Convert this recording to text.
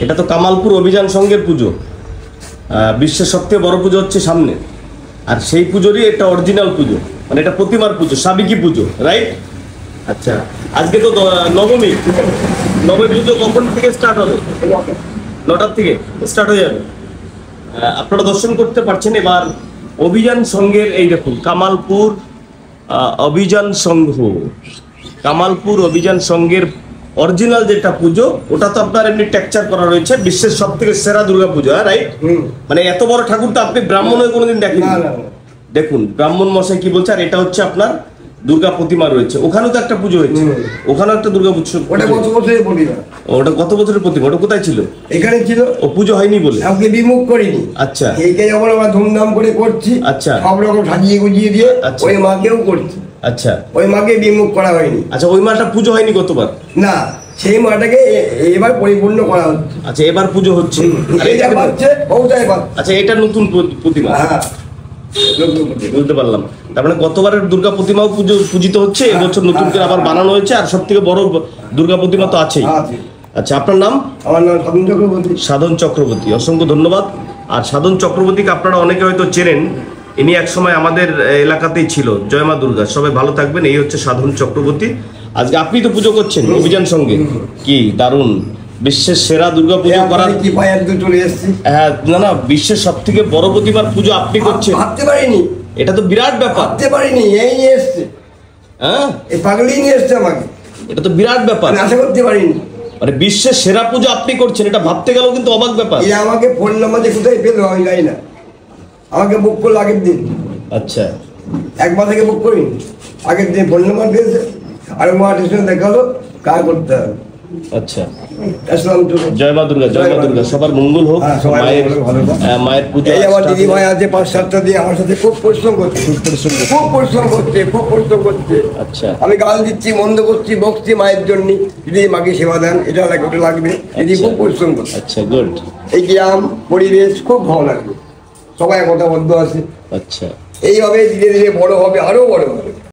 এটা তো কামালপুর অভিযান সংঘের পুজো, বিশ্বের সবথেকে বড় পুজো হচ্ছে সামনে, আর সেই পুজোরই একটা অরিজিনাল পুজো, মানে এটা প্রতিমার পুজো, সাবেকি পুজো, রাইট? আচ্ছা, আজকে তো নবমী, নবমী পুজো কখন থেকে স্টার্ট হবে? 9টার থেকে স্টার্ট হয়ে যাবে। আপনারা দর্শন করতে পারছেন। এবার অভিযান সংঘের এই দেখুন কামালপুর অভিযান সংঘ, কামালপুর অভিযান সংঘের অরিজিনাল যেটা পুজো, ওটা তো আপনার এমনি টেকচার করা রয়েছে, বিশ্বের সব থেকে সেরা দুর্গা পুজো, রাইট? মানে এত বড় ঠাকুর তো আপনি ব্রাহ্মণ হয়ে কোনোদিন দেখেন? দেখুন ব্রাহ্মণ মশাই কি বলছে। আর এটা হচ্ছে আপনার দুর্গা প্রতিমা রয়েছে, ওখানেও তো একটা পুজো হয়েছে, ওখানেও একটা দুর্গা পুজো। ওটা কত বছরের প্রতিমা? ওটা কত বছরের প্রতিমা? ওটা কোথায় ছিল? এখানে ছিল। ও পুজো হয়নি বলে আমাকে বিমুখ করিনি। আচ্ছা, এইটাই যখন আমরা ধুমধাম করে করছি, আচ্ছা, সব রকম সাজিয়ে গুজিয়ে দিয়ে ওই মাকেও করছি। আচ্ছা, ওই মাকে বিমুখ করা হয়নি। আচ্ছা, ওই মাটা পুজো হয়নি গতবার? না, সেই মাটাকে এবার পরিপূর্ণ করা হচ্ছে। আচ্ছা, এবার পুজো হচ্ছে। আচ্ছা, এটা নতুন প্রতিমা, বুঝতে পারলাম। তার মানে গতবারের দুর্গা প্রতিমাও পূজিত হচ্ছে, এবছর নতুন করে আবার বানানো হয়েছে, আর সব থেকে বড় দুর্গা প্রতিমা তো আছেই। আচ্ছা, আপনার নাম? আমার নাম সাধন চক্রবর্তী। সাধন চক্রবর্তী, অসংখ্য ধন্যবাদ। আর সাধন চক্রবর্তীকে আপনারা অনেকে হয়তো চেনেন, ইনি একসময় আমাদের এলাকাতেই ছিল, জয় মা দুর্গা। সবাই ভালো থাকবেন। এই হচ্ছে সাধন চক্রবর্তী। আজকে আপনি তো পুজো করছেন অভিযান সঙ্গে, কি দারুণ! বিশ্বের সেরা দুর্গা পুজো করার হ্যাঁ, না না, বিশ্বের সব থেকে বড় প্রতিমার পুজো আপনি করছেন, ভাবতে পারিনি। এটা তো বিরাট ব্যাপার, ভাবতে পারিনি। এই নিয়ে এসছে, হ্যাঁ, এই পাগলি নিয়ে এসছে আমাকে। এটা তো বিরাট ব্যাপার, আশা করতে পারিনি। মানে বিশ্বের সেরা পুজো আপনি করছেন, এটা ভাবতে গেলেও কিন্তু অবাক ব্যাপার। এই আমাকে ফোন নাম্বার যে কোথায় পেলো আমি জানি না, আমাকে বুক করলো আগের দিন। আচ্ছা, একবার থেকে বুক করি, আগের দিন ফোন নাম্বার পেয়েছে, আর মহাটেশনে দেখালো কাজ করতে হবে। আচ্ছা, জয় মা দুর্গা, জয় মা দুর্গা, সবার মঙ্গল হোক। মায়ের পুজো। এই আমার দিদি ভাই আছে 5-7টা দিয়ে আমার সাথে খুব পরিশ্রম করছে, খুব পরিশ্রম করছে। আচ্ছা, আমি গাল দিচ্ছি, মন্দ করছি, বকছি মায়ের জন্য, দিদি মাকে সেবা দেন, এটা লাগবে ওটা লাগবে, দিদি খুব পরিশ্রম করছে। আচ্ছা, গুড। এই গ্রাম পরিবেশ খুব ভালো লাগবে, সবাই একতাবদ্ধ আছে। আচ্ছা, এইভাবে ধীরে ধীরে বড় হবে, আরো বড় হবে।